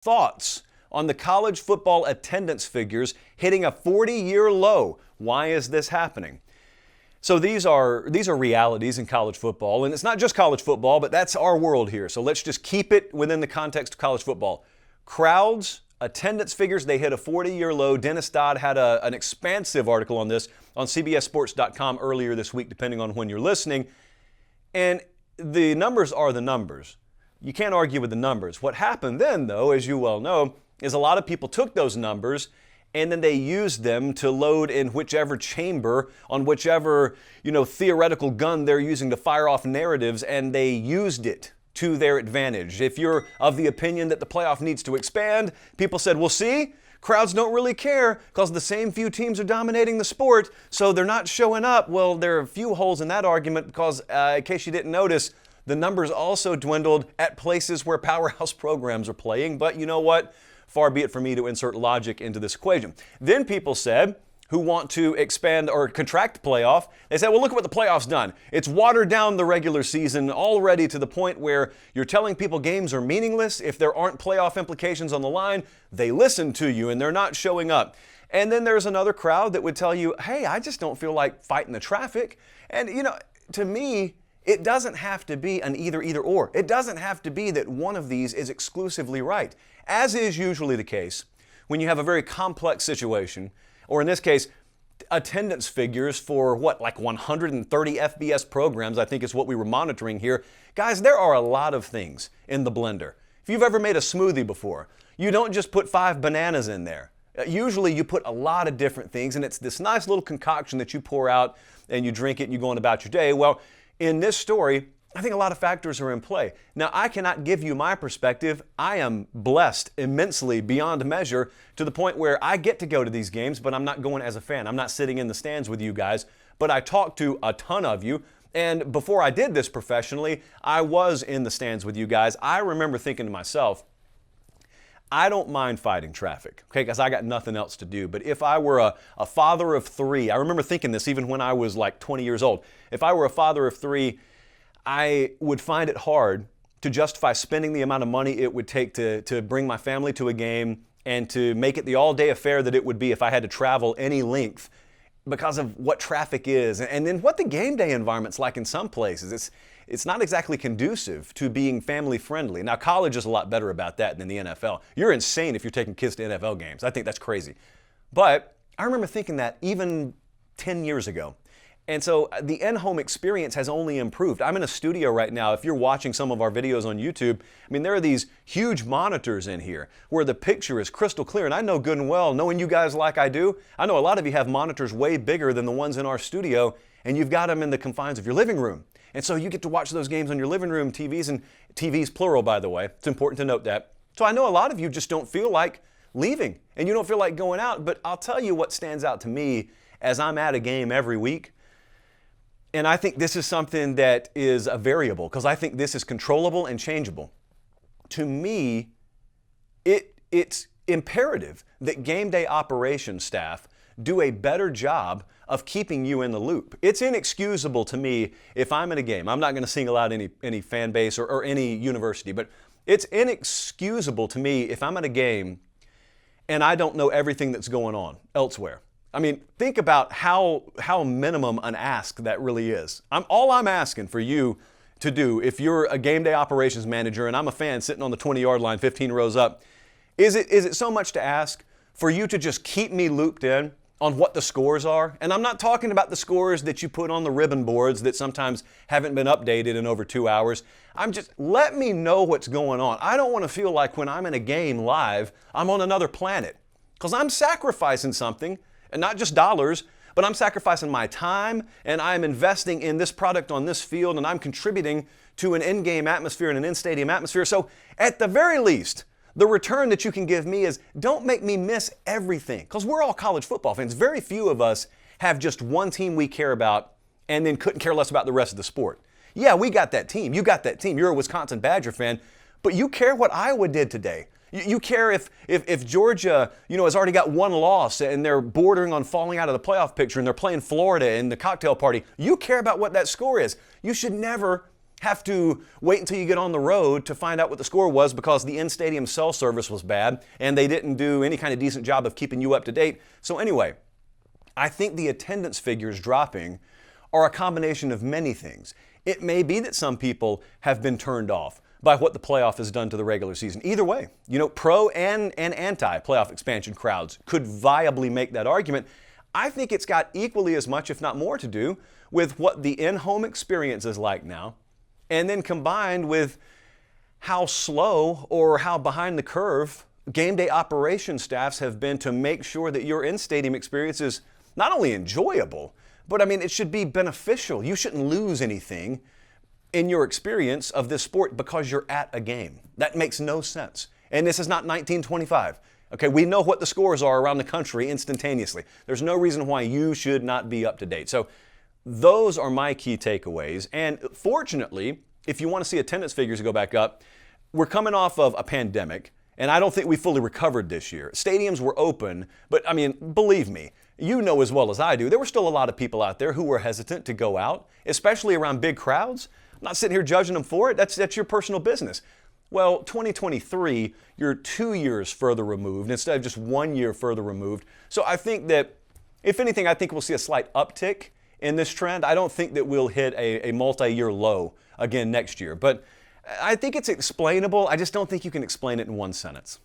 Thoughts on the college football attendance figures hitting a 40-year low. Why is this happening? So these are realities in college football, and it's not just college football, but that's our world here. So let's just keep it within the context of college football. Crowds, attendance figures, they hit a 40-year low. Dennis Dodd had an expansive article on this on CBSSports.com earlier this week, depending on when you're listening. And the numbers are the numbers. You can't argue with the numbers. What happened then, though, as you well know, is a lot of people took those numbers and then they used them to load in whichever chamber on whichever, theoretical gun they're using to fire off narratives, and they used it to their advantage. If you're of the opinion that the playoff needs to expand, people said, well, see, crowds don't really care because the same few teams are dominating the sport, so they're not showing up. Well, there are a few holes in that argument because, in case you didn't notice, the numbers also dwindled at places where powerhouse programs are playing. But you know what? Far be it for me to insert logic into this equation. Then people said, who want to expand or contract the playoff, they said, well, look at what the playoff's done. It's watered down the regular season already to the point where you're telling people games are meaningless. If there aren't playoff implications on the line, they listen to you and they're not showing up. And then there's another crowd that would tell you, hey, I just don't feel like fighting the traffic. And, to me, it doesn't have to be an either or. It doesn't have to be that one of these is exclusively right, as is usually the case when you have a very complex situation, or in this case, attendance figures for like 130 FBS programs, I think is what we were monitoring here. Guys, there are a lot of things in the blender. If you've ever made a smoothie before, you don't just put 5 bananas in there. Usually you put a lot of different things, and it's this nice little concoction that you pour out and you drink it and you go on about your day. Well, in this story, I think a lot of factors are in play. Now, I cannot give you my perspective. I am blessed immensely beyond measure to the point where I get to go to these games, but I'm not going as a fan. I'm not sitting in the stands with you guys, but I talk to a ton of you. And before I did this professionally, I was in the stands with you guys. I remember thinking to myself, I don't mind fighting traffic, okay, because I got nothing else to do. But if I were a father of 3, I remember thinking this even when I was like 20 years old. If I were a father of 3, I would find it hard to justify spending the amount of money it would take to bring my family to a game and to make it the all-day affair that it would be if I had to travel any length because of what traffic is and then what the game day environment's like in some places. It's not exactly conducive to being family friendly. Now, college is a lot better about that than the NFL. You're insane if you're taking kids to NFL games. I think that's crazy. But I remember thinking that even 10 years ago. And so the in-home experience has only improved. I'm in a studio right now. If you're watching some of our videos on YouTube, there are these huge monitors in here where the picture is crystal clear. And I know good and well, knowing you guys like I do, I know a lot of you have monitors way bigger than the ones in our studio, and you've got them in the confines of your living room. And so you get to watch those games on your living room TVs, and TVs plural, by the way. It's important to note that. So I know a lot of you just don't feel like leaving and you don't feel like going out, but I'll tell you what stands out to me as I'm at a game every week. And I think this is something that is a variable because I think this is controllable and changeable. To me, it's imperative that game day operations staff do a better job of keeping you in the loop. It's inexcusable to me if I'm in a game. I'm not going to single out any fan base or any university, but it's inexcusable to me if I'm at a game and I don't know everything that's going on elsewhere. Think about how minimum an ask that really is. All I'm asking for you to do, if you're a game day operations manager and I'm a fan sitting on the 20-yard line, 15 rows up, is it so much to ask for you to just keep me looped in on what the scores are? And I'm not talking about the scores that you put on the ribbon boards that sometimes haven't been updated in over 2 hours. Let me know what's going on. I don't want to feel like when I'm in a game live, I'm on another planet. Because I'm sacrificing something, and not just dollars, but I'm sacrificing my time, and I'm investing in this product on this field, and I'm contributing to an in-game atmosphere and an in-stadium atmosphere. So at the very least, the return that you can give me is don't make me miss everything. Because we're all college football fans. Very few of us have just one team we care about and then couldn't care less about the rest of the sport. Yeah, we got that team. You got that team. You're a Wisconsin Badger fan. But you care what Iowa did today. You care if Georgia, has already got one loss and they're bordering on falling out of the playoff picture and they're playing Florida in the cocktail party. You care about what that score is. You should never have to wait until you get on the road to find out what the score was because the in-stadium cell service was bad and they didn't do any kind of decent job of keeping you up to date. So anyway, I think the attendance figures dropping are a combination of many things. It may be that some people have been turned off by what the playoff has done to the regular season. Either way, pro and anti-playoff expansion crowds could viably make that argument. I think it's got equally as much, if not more, to do with what the in-home experience is like now, and then combined with how slow or how behind the curve game day operation staffs have been to make sure that your in-stadium experience is not only enjoyable, but it should be beneficial. You shouldn't lose anything in your experience of this sport because you're at a game. That makes no sense. And this is not 1925. Okay, we know what the scores are around the country instantaneously. There's no reason why you should not be up to date. So those are my key takeaways. And fortunately, if you want to see attendance figures go back up, we're coming off of a pandemic, and I don't think we fully recovered this year. Stadiums were open, but believe me, you know as well as I do, there were still a lot of people out there who were hesitant to go out, especially around big crowds. I'm not sitting here judging them for it. That's your personal business. Well, 2023, you're 2 years further removed instead of just 1 year further removed. So I think that, if anything, I think we'll see a slight uptick in this trend. I don't think that we'll hit a multi-year low again next year. But I think it's explainable. I just don't think you can explain it in one sentence.